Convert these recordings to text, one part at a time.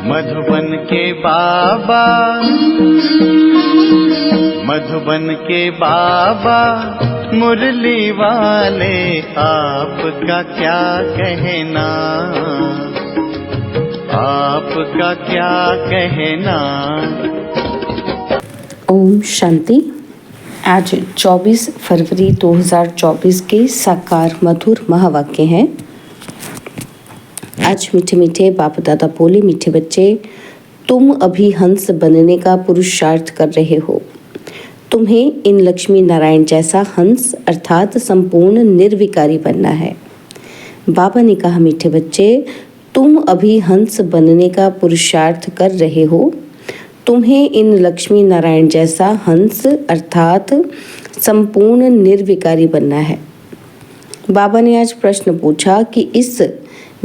मधुबन के बाबा, मधुबन के बाबा मुरली वाले, आपका क्या कहना, आपका क्या कहना। ओम शांति। आज 24 फरवरी 2024 के साकार मधुर महावाक्य हैं। आज मीठे मीठे बाप दादा बोले, मीठे बच्चे, तुम अभी हंस बनने का पुरुषार्थ कर रहे हो। तुम्हें इन लक्ष्मी नारायण जैसा हंस अर्थात संपूर्ण निर्विकारी बनना है। बाबा ने कहा, मीठे बच्चे, तुम अभी हंस बनने का पुरुषार्थ कर रहे हो। तुम्हें इन लक्ष्मी नारायण जैसा हंस अर्थात संपूर्ण निर्विकारी बनना है। बाबा ने आज प्रश्न पूछा कि इस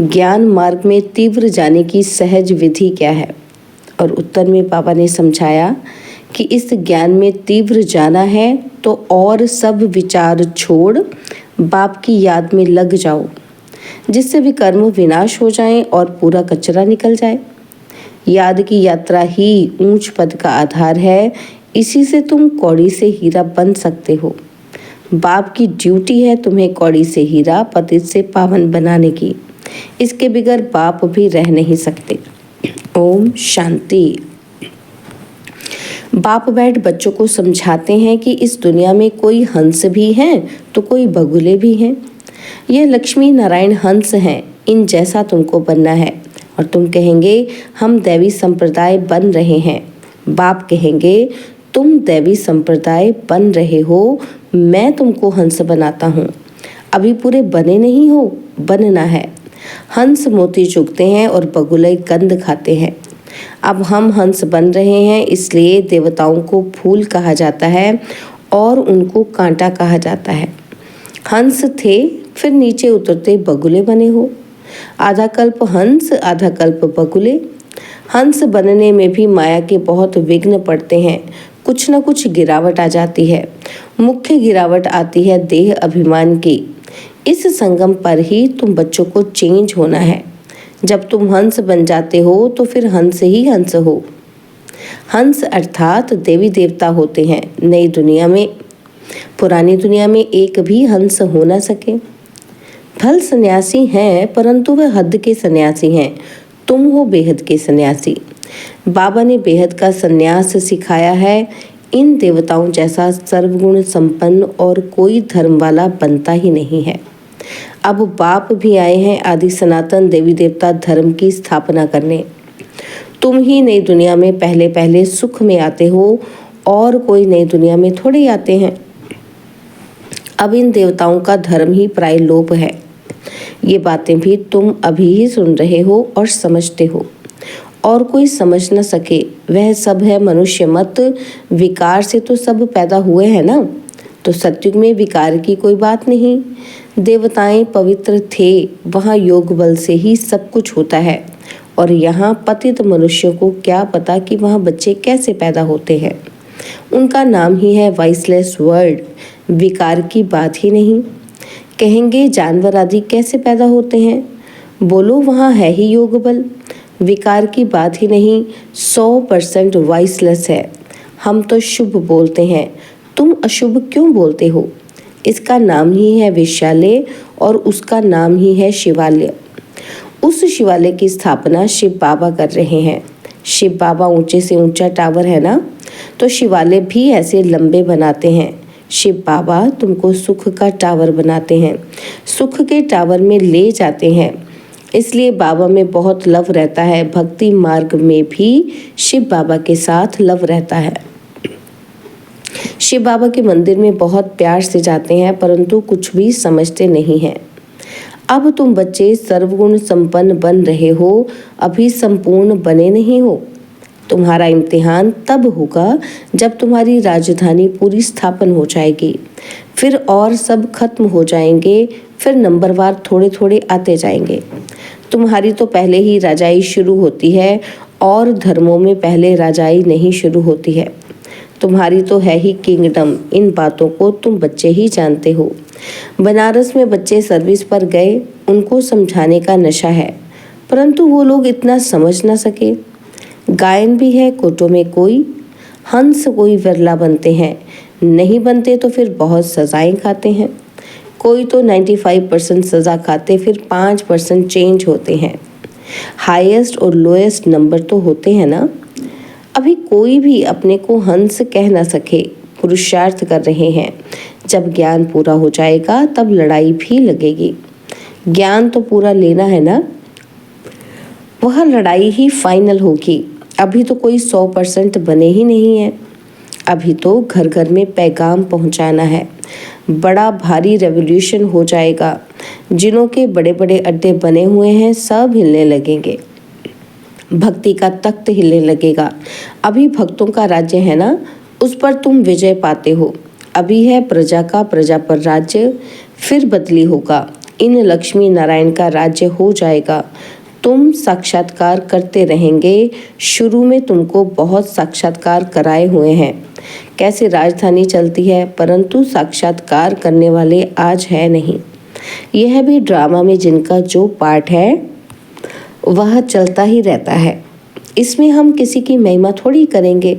ज्ञान मार्ग में तीव्र जाने की सहज विधि क्या है, और उत्तर में बाबा ने समझाया कि इस ज्ञान में तीव्र जाना है तो और सब विचार छोड़ बाप की याद में लग जाओ, जिससे भी कर्म विनाश हो जाएं और पूरा कचरा निकल जाए। याद की यात्रा ही ऊंच पद का आधार है। इसी से तुम कौड़ी से हीरा बन सकते हो। बाप की ड्यूटी है तुम्हें कौड़ी से हीरा, पतित से पावन बनाने की। इसके बगैर बाप भी रह नहीं सकते। ओम शांति। बाप बैठ बच्चों को समझाते हैं कि इस दुनिया में कोई हंस भी हैं तो कोई बगुले भी हैं। यह लक्ष्मी नारायण हंस हैं, इन जैसा तुमको बनना है। और तुम कहेंगे हम दैवी संप्रदाय बन रहे हैं। बाप कहेंगे तुम दैवी संप्रदाय बन रहे हो, मैं तुमको हंस बनाता हूँ। अभी पूरे बने नहीं हो, बनना है। हंस मोती चुगते हैं और बगुले कंद खाते हैं। अब हम हंस बन रहे हैं, इसलिए देवताओं को फूल कहा जाता है और उनको कांटा कहा जाता है। हंस थे, फिर नीचे उतरते बगुले बने हो। आधा कल्प हंस, आधा कल्प बगुले। हंस बनने में भी माया के बहुत विघ्न पड़ते हैं। कुछ न कुछ गिरावट आ जाती है। मुख्य गिरावट आती है देह अभिमान की। इस संगम पर ही तुम बच्चों को चेंज होना है। जब तुम हंस बन जाते हो तो फिर हंस ही हंस हो। हंस अर्थात देवी देवता होते हैं नई दुनिया में। पुरानी दुनिया में एक भी हंस हो न सके। फल सन्यासी हैं, परंतु वह हद के सन्यासी हैं। तुम हो बेहद के सन्यासी। बाबा ने बेहद का सन्यास सिखाया है। इन देवताओं जैसा सर्वगुण संपन्न और कोई धर्म वाला बनता ही नहीं है। अब बाप भी आए हैं आदि सनातन देवी देवता धर्म की स्थापना करने। तुम ही नई दुनिया में पहले पहले सुख में आते हो और कोई नई दुनिया में थोड़े आते हैं। अब इन देवताओं का धर्म ही प्रायलोप है। ये बातें भी तुम अभी ही सुन रहे हो और समझते हो, और कोई समझ न सके वह सब है मनुष्य मत। विकार से तो सब पैदा हुए हैं ना, तो सत्युग में विकार की कोई बात नहीं। देवताएं पवित्र थे, वहाँ योग बल से ही सब कुछ होता है, और यहाँ पतित मनुष्यों को क्या पता कि वहाँ बच्चे कैसे पैदा होते हैं। उनका नाम ही है वाइसलेस वर्ल्ड। विकार की बात ही नहीं। कहेंगे जानवर आदि कैसे पैदा होते हैं? बोलो वहाँ है ही योग बल। विकार की बात ही नहीं, 100% वाइसलेस है। हम तो शुभ बोलते हैं, तुम अशुभ क्यों बोलते हो? इसका नाम ही है विश्यालय और उसका नाम ही है शिवालय। उस शिवालय की स्थापना शिव बाबा कर रहे हैं। शिव बाबा ऊंचे से ऊंचा टावर है ना, तो शिवालय भी ऐसे लंबे बनाते हैं। शिव बाबा तुमको सुख का टावर बनाते हैं, सुख के टावर में ले जाते हैं। इसलिए बाबा में बहुत लव रहता है। भक्ति मार्ग में भी शिव बाबा के साथ लव रहता है। शिव बाबा के मंदिर में बहुत प्यार से जाते हैं, परंतु कुछ भी समझते नहीं हैं। अब तुम बच्चे सर्वगुण संपन्न बन रहे हो, अभी संपूर्ण बने नहीं हो। तुम्हारा इम्तिहान तब होगा जब तुम्हारी राजधानी पूरी स्थापन हो जाएगी। फिर और सब खत्म हो जाएंगे, फिर नंबरवार थोड़े थोड़े आते जाएंगे। तुम्हारी तो पहले ही राजाई शुरू होती है, और धर्मों में पहले राजाई नहीं शुरू होती है। तुम्हारी तो है ही किंगडम। इन बातों को तुम बच्चे ही जानते हो। बनारस में बच्चे सर्विस पर गए, उनको समझाने का नशा है, परंतु वो लोग इतना समझ ना सके। गायन भी है कोटों में कोई, हंस कोई विरला बनते हैं, नहीं बनते तो फिर बहुत सजाएं खाते हैं। कोई तो 95% सज़ा खाते फिर 5% चेंज होते हैं। हाईएस्ट और लोएस्ट नंबर तो होते हैं ना। अभी कोई भी अपने को हंस कह ना सके, पुरुषार्थ कर रहे हैं। जब ज्ञान पूरा हो जाएगा तब लड़ाई भी लगेगी। ज्ञान तो पूरा लेना है ना, वह लड़ाई ही फाइनल होगी। अभी तो कोई 100% बने ही नहीं है। अभी तो घर घर में पैगाम पहुंचाना है। बड़ा भारी रेवोल्यूशन हो जाएगा। जिनों के बड़े बड़े अड्डे बने हुए हैं सब हिलने लगेंगे। भक्ति का तख्त हिलने लगेगा। अभी भक्तों का राज्य है ना, उस पर तुम विजय पाते हो। अभी है प्रजा का प्रजा पर राज्य, फिर बदली होगा। इन लक्ष्मी नारायण का राज्य हो जाएगा। तुम साक्षात्कार करते रहेंगे। शुरू में तुमको बहुत साक्षात्कार कराए हुए हैं, कैसे राजधानी चलती है, परंतु साक्षात्कार करने वाले आज है नहीं। यह भी ड्रामा में जिनका जो पार्ट है वह चलता ही रहता है। इसमें हम किसी की महिमा थोड़ी करेंगे।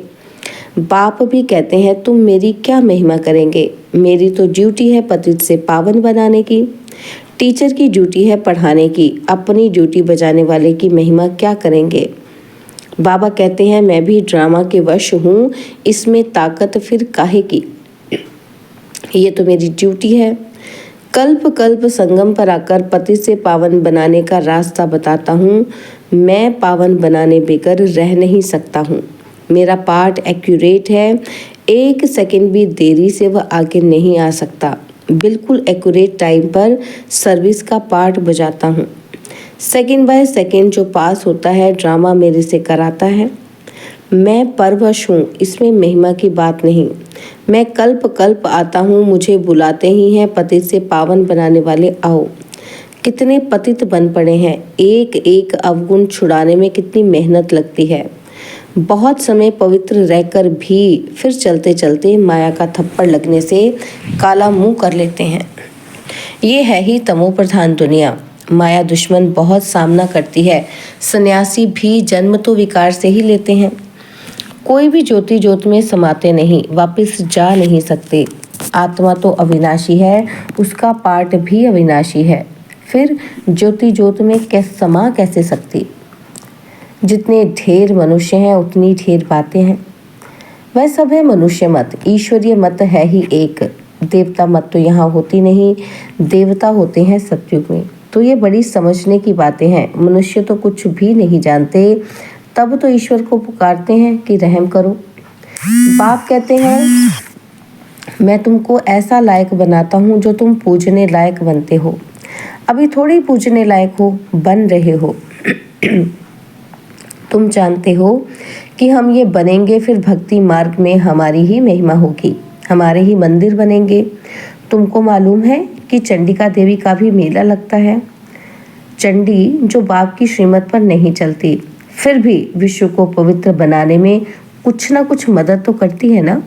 बाप भी कहते हैं तुम मेरी क्या महिमा करेंगे, मेरी तो ड्यूटी है पतित से पावन बनाने की। टीचर की ड्यूटी है पढ़ाने की, अपनी ड्यूटी बजाने वाले की महिमा क्या करेंगे। बाबा कहते हैं मैं भी ड्रामा के वश हूँ, इसमें ताकत फिर काहे की। ये तो मेरी ड्यूटी है। कल्प कल्प संगम पर आकर पति से पावन बनाने का रास्ता बताता हूँ। मैं पावन बनाने बगैर रह नहीं सकता हूँ। मेरा पार्ट एक्यूरेट है, 1 सेकंड भी देरी से वह आगे नहीं आ सकता। बिल्कुल एक्यूरेट टाइम पर सर्विस का पार्ट बजाता हूँ। सेकंड बाय सेकंड जो पास होता है ड्रामा मेरे से कराता है। मैं परवश हूँ, इसमें महिमा की बात नहीं। मैं कल्प कल्प आता हूँ, मुझे बुलाते ही हैं पतित से पावन बनाने वाले आओ। कितने पतित बन पड़े हैं। एक एक अवगुण छुड़ाने में कितनी मेहनत लगती है। बहुत समय पवित्र रहकर भी फिर चलते चलते माया का थप्पड़ लगने से काला मुंह कर लेते हैं। ये है ही तमो प्रधान दुनिया। माया दुश्मन बहुत सामना करती है। सन्यासी भी जन्म तो विकार से ही लेते हैं। कोई भी ज्योति ज्योत में समाते नहीं, वापस जा नहीं सकते। आत्मा तो अविनाशी है, उसका पार्ट भी अविनाशी है। फिर ज्योति ज्योत में समा कैसे सकती। जितने ढेर मनुष्य हैं उतनी ढेर बातें हैं। वह सब है मनुष्य मत, ईश्वरीय मत है ही एक। देवता मत तो यहाँ होती नहीं, देवता होते हैं सतयुग में। तो ये बड़ी समझने की बातें हैं। मनुष्य तो कुछ भी नहीं जानते, तब तो ईश्वर को पुकारते हैं कि रहम करो। बाप कहते हैं मैं तुमको ऐसा लायक बनाता हूँ जो तुम पूजने लायक बनते हो। अभी थोड़ी पूजने लायक हो, बन रहे हो। तुम जानते हो कि हम ये बनेंगे, फिर भक्ति मार्ग में हमारी ही महिमा होगी, हमारे ही मंदिर बनेंगे। तुमको मालूम है कि चंडिका देवी का भी मेला लगता है। चंडी जो बाप की श्रीमत पर नहीं चलती, फिर भी विश्व को पवित्र बनाने में कुछ ना कुछ मदद तो करती है ना।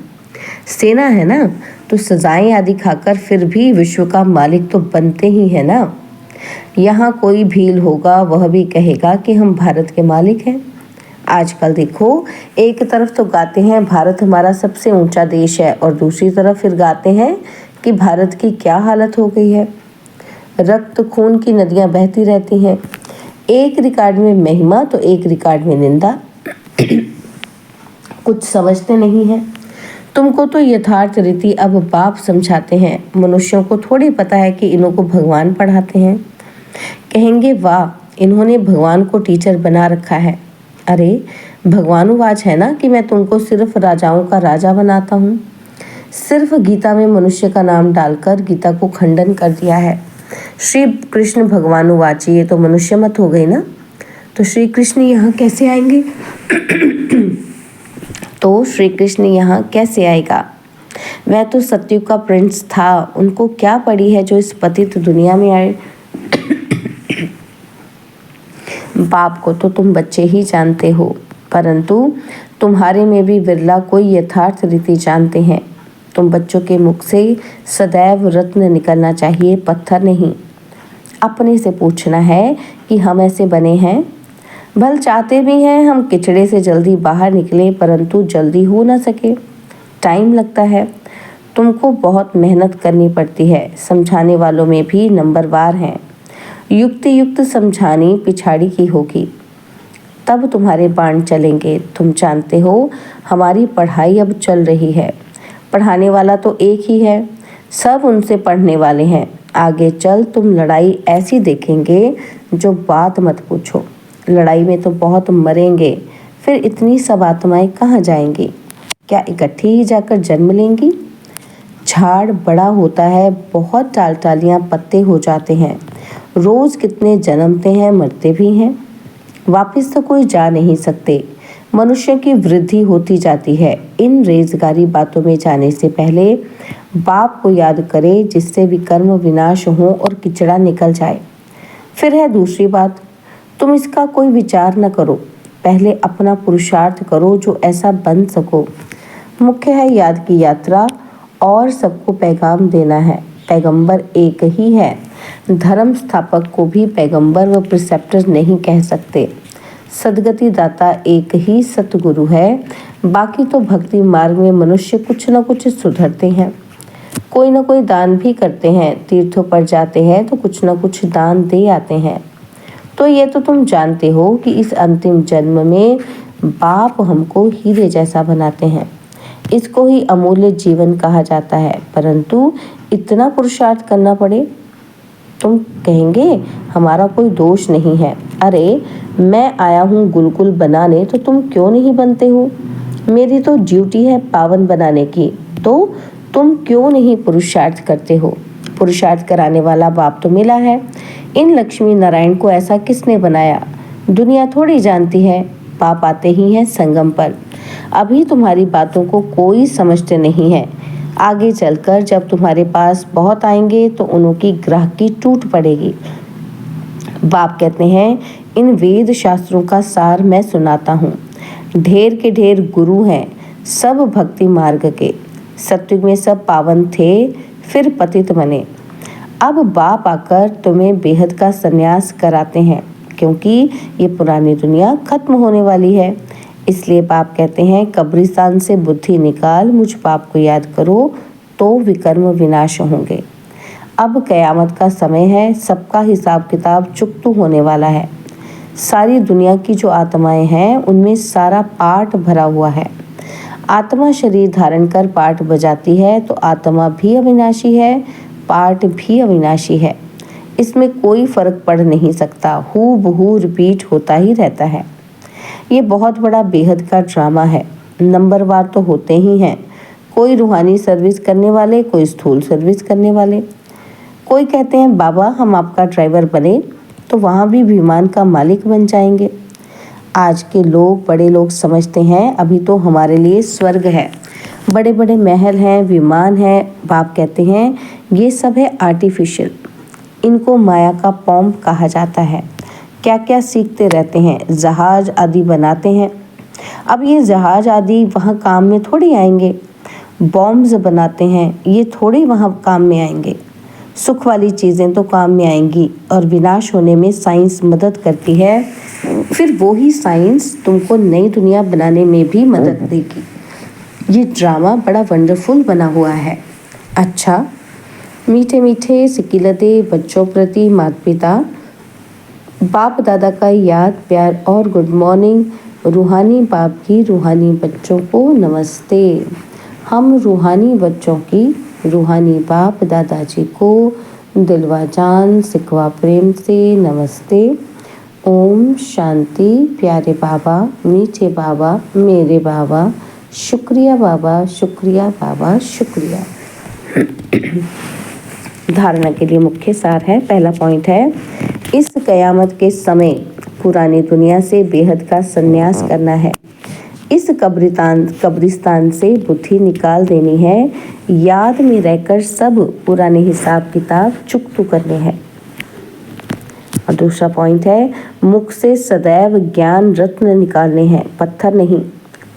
सेना है ना, तो सजाएं आदि खाकर फिर भी विश्व का मालिक तो बनते ही है ना। यहाँ कोई भील होगा, वह भी कहेगा कि हम भारत के मालिक हैं। आजकल देखो, एक तरफ तो गाते हैं भारत हमारा सबसे ऊंचा देश है, और दूसरी तरफ फिर गाते हैं कि भारत की क्या हालत हो गई है। रक्त खून की नदियां बहती रहती हैं। एक रिकॉर्ड में महिमा तो एक रिकॉर्ड में निंदा। कुछ समझते नहीं हैं। तुमको तो यथार्थ रीति अब बाप समझाते हैं। मनुष्यों को थोड़ी पता है कि इन्हों को भगवान पढ़ाते हैं। कहेंगे वाह, इन्होंने भगवान को टीचर बना रखा है। अरे भगवानुवाच है ना कि मैं तुमको सिर्फ राजाओं का राजा बनाता हूँ। सिर्फ गीता में मनुष्य का नाम डालकर गीता को खंडन कर दिया है। श्री कृष्ण भगवानुवाच, ये तो मनुष्य मत हो गई ना। तो श्री कृष्ण यहाँ कैसे आएंगे? तो श्री कृष्ण यहाँ कैसे आएगा? वह तो सतयुग का प्रिंस था, उनको क्या पड़ी है जो इस पतित दुनिया में आए। बाप को तो तुम बच्चे ही जानते हो, परंतु तुम्हारे में भी बिरला कोई यथार्थ रीति जानते हैं। तुम बच्चों के मुख से सदैव रत्न निकलना चाहिए, पत्थर नहीं। अपने से पूछना है कि हम ऐसे बने हैं। भल चाहते भी हैं हम किचड़े से जल्दी बाहर निकलें, परंतु जल्दी हो ना सके। टाइम लगता है, तुमको बहुत मेहनत करनी पड़ती है। समझाने वालों में भी नंबरवार हैं। युक्ति युक्त समझानी पिछाड़ी की होगी, तब तुम्हारे बाण चलेंगे। तुम जानते हो हमारी पढ़ाई अब चल रही है। पढ़ाने वाला तो एक ही है, सब उनसे पढ़ने वाले हैं। आगे चल तुम लड़ाई ऐसी देखेंगे जो बात मत पूछो। लड़ाई में तो बहुत मरेंगे, फिर इतनी सब आत्माएं कहाँ जाएंगी? क्या इकट्ठी ही जाकर जन्म लेंगी? झाड़ बड़ा होता है, बहुत टालियां पत्ते हो जाते हैं। रोज कितने जन्मते हैं, मरते भी हैं। वापस तो कोई जा नहीं सकते। मनुष्य की वृद्धि होती जाती है। इन रेजगारी बातों में जाने से पहले बाप को याद करे, जिससे विकर्म विनाश हो और किचड़ा निकल जाए। फिर है दूसरी बात, तुम इसका कोई विचार न करो, पहले अपना पुरुषार्थ करो जो ऐसा बन सको। मुख्य है याद की यात्रा और सबको पैगाम देना है। पैगंबर एक ही है। धर्म स्थापक को भी पैगंबर व प्रिसेप्टर नहीं कह सकते। सदगति दाता एक ही सतगुरु है। बाकी तो भक्ति मार्ग में मनुष्य कुछ न कुछ सुधरते हैं, कोई न कोई दान भी करते हैं। तीर्थों पर जाते हैं तो कुछ न कुछ दान दे आते हैं। तो ये तो तुम जानते हो कि इस अंतिम जन्म में बाप हमको हीरे जैसा बनाते हैं। इसको ही अमूल्य जीवन कहा जाता है, परंतु इतना पुरुषार्थ करना पड़े। तुम कहेंगे हमारा कोई दोष नहीं है। अरे मैं आया हूँ गुलगुल बनाने, तो तुम क्यों नहीं बनते हो? मेरी तो ड्यूटी है पावन बनाने की, तो तुम क्यों नहीं पुरुषार्थ करते हो? पुरुषार्थ कराने वाला बाप तो मिला है। इन लक्ष्मी नारायण को ऐसा किसने बनाया? दुनिया थोड़ी जानती है। बाप आते ही हैं संगम पर। अभी तुम्हारी बातों को कोई समझते नहीं है। आगे चलकर जब तुम्हारे पास बहुत आएंगे तो उनकी ग्राहकी टूट पड़ेगी। बाप कहते हैं, इन वेद शास्त्रों का सार मैं सुनाता हूँ। ढेर के ढेर गुरु हैं, सब भक्ति मार्ग के। सत्युग में सब पावन थे, फिर पतित बने। अब बाप आकर तुम्हें बेहद का संन्यास कराते हैं, क्योंकि ये पुरानी दुनिया खत्म होने वाली है। इसलिए बाप कहते हैं, कब्रिस्तान से बुद्धि निकाल, मुझ बाप को याद करो तो विकर्म विनाश होंगे। अब कयामत का समय है, सबका हिसाब किताब चुकतू होने वाला है। सारी दुनिया की जो आत्माएं हैं उनमें सारा पाठ भरा हुआ है। आत्मा शरीर धारण कर पाठ बजाती है, तो आत्मा भी अविनाशी है, पाठ भी अविनाशी है। इसमें कोई फर्क पड़ नहीं सकता, हूबहू रिपीट होता ही रहता है। ये बहुत बड़ा बेहद का ड्रामा है। नंबरवार तो होते ही हैं, कोई रूहानी सर्विस करने वाले, कोई स्थूल सर्विस करने वाले। कोई कहते हैं बाबा हम आपका ड्राइवर बने तो वहाँ भी विमान का मालिक बन जाएंगे। आज के लोग, बड़े लोग समझते हैं अभी तो हमारे लिए स्वर्ग है, बड़े बड़े महल हैं, विमान हैं। बाप कहते हैं ये सब है आर्टिफिशियल, इनको माया का पॉम्प कहा जाता है। क्या क्या सीखते रहते हैं, जहाज आदि बनाते हैं। अब ये जहाज आदि वहाँ काम में थोड़ी आएंगे। बॉम्ब्स बनाते हैं, ये थोड़ी वहाँ काम में आएंगे। सुख वाली चीज़ें तो काम में आएंगी, और विनाश होने में साइंस मदद करती है। फिर वो ही साइंस तुमको नई दुनिया बनाने में भी मदद देगी। ये ड्रामा बड़ा वंडरफुल बना हुआ है। अच्छा, मीठे मीठे सिकिलते बच्चों प्रति माता पिता, बाप दादा का याद प्यार और गुड मॉर्निंग। रूहानी बाप की रूहानी बच्चों को नमस्ते। हम रूहानी बच्चों की रूहानी बाप दादाजी को दिलवा जान सिकवा प्रेम से नमस्ते। ओम शांति। प्यारे बाबा, मीठे बाबा, मेरे बाबा, शुक्रिया बाबा, शुक्रिया बाबा, शुक्रिया। धारणा के लिए मुख्य सार है। पहला पॉइंट है, इस कयामत के समय पुरानी दुनिया से बेहद का संन्यास करना है। इस कब्रिस्तान से बुद्धि निकाल देनी है। याद में रहकर सब पुराने हिसाब किताब चुकतू करने हैं। और दूसरा पॉइंट है, मुख से सदैव ज्ञान रत्न निकालने हैं, पत्थर नहीं।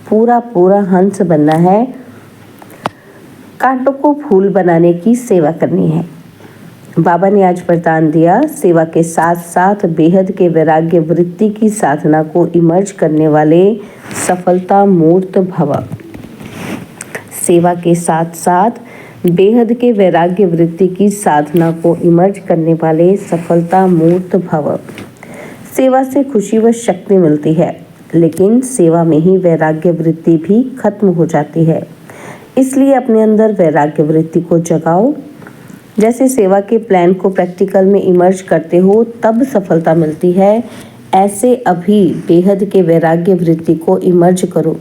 पूरा पूरा हंस बनना है। कांटों को फूल बनाने की सेवा करनी है। बाबा ने आज वरदान दिया, सेवा के साथ साथ बेहद के वैराग्य वृत्ति की साधना को इमर्ज करने वाले सफलता मूर्त भव। सेवा के साथ साथ बेहद के वैराग्य वृत्ति की साधना को इमर्ज करने वाले सफलता मूर्त भव। सेवा से खुशी व शक्ति मिलती है, लेकिन सेवा में ही वैराग्य वृत्ति भी खत्म हो जाती है। इसलिए अपने अंदर वैराग्य वृत्ति को जगाओ। जैसे सेवा के प्लान को प्रैक्टिकल में इमर्ज करते हो तब सफलता मिलती है, ऐसे अभी बेहद के वैराग्य वृत्ति को इमर्ज करो।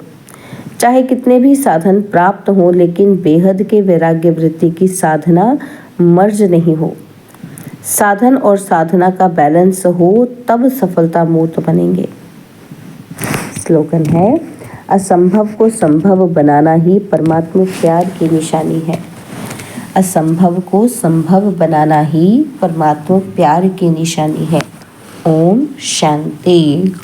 चाहे कितने भी साधन प्राप्त हो, लेकिन बेहद के वैराग्य वृत्ति की साधना मर्ज नहीं हो। साधन और साधना का बैलेंस हो तब सफलता मूर्त बनेंगे। स्लोगन है, असंभव को संभव बनाना ही परमात्मा प्यार की निशानी है। असंभव को संभव बनाना ही परमात्मा प्यार की निशानी है। ओम शांति।